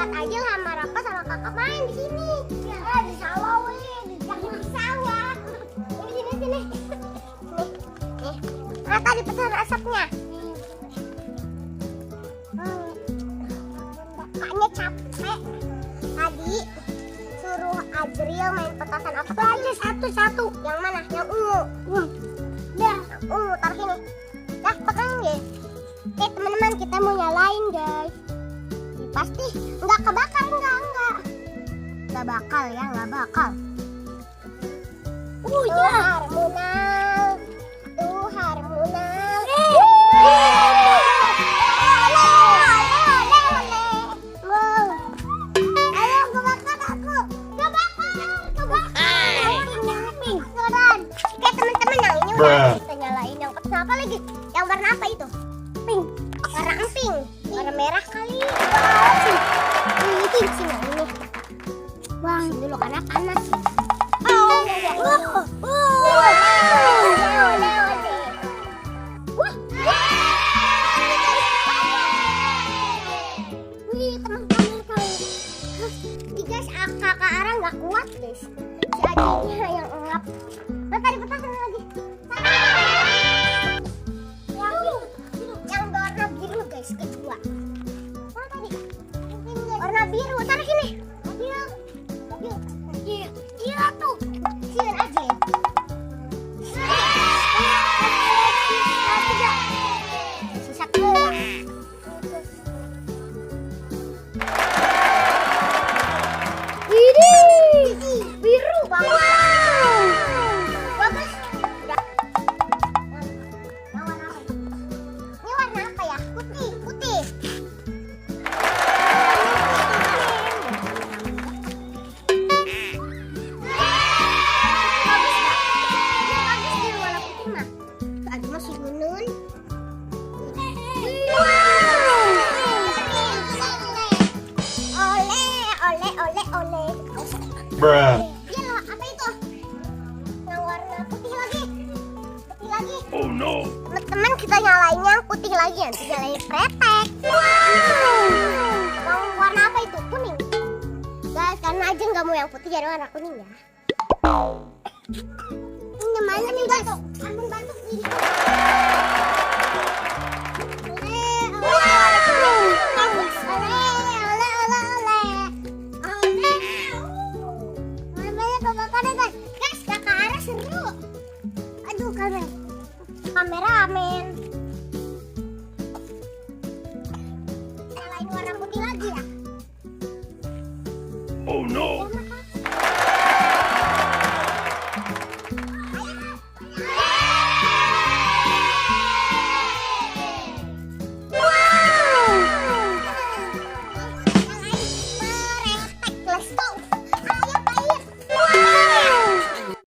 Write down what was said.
Lihat aja sama Rafa sama kakak main di sini. Ya, di sawah weh, di sawah. Sini. Nih. Nah, tadi pesan asapnya. Kakaknya capek. Tadi suruh Azriel main petasan apa aja satu-satu. Yang mana? Yang ungu. Ya, ungu taruh sini. Dah, pegang deh. Oke teman-teman, kita mau nyalain guys. Pasti nggak kebakar, nggak bakal ya, nggak bakal. Ya. Harmonal. Ayo kebakar aku. Kebakar. Oke teman-teman, yang ini udah kita nyalain. Yang pesan apa lagi? Yang warna apa itu? Pink. Warna emping. Warna merah kali. Ini sini ini. Wah, dulu karena panas. Wih, teman-teman ini guys, kakak Ara nggak kuat guys. Si adiknya yang ngap. Tadi petasan lagi. Yang warna biru guys, kedua. Mana tadi? Warna biru, taruh sini. Iya tuh. Sini aja. Sisa keluar. Ini biru banget. Bagus. Udah. Yang warna apa? Ini warna apa ya? Putih. Bruh. Iya, apa itu? Yang warna putih lagi. Oh no. Teman-teman, kita nyalain yang putih lagi, nanti nyalain kretek. Yang warna apa itu? Kuning. Guys, karena aja nggak mau yang putih, jadi warna kuning ya. Ini mana nih guys? Ambil bantu ini. Kameramen. Nyalain warna putih lagi ya. Oh no.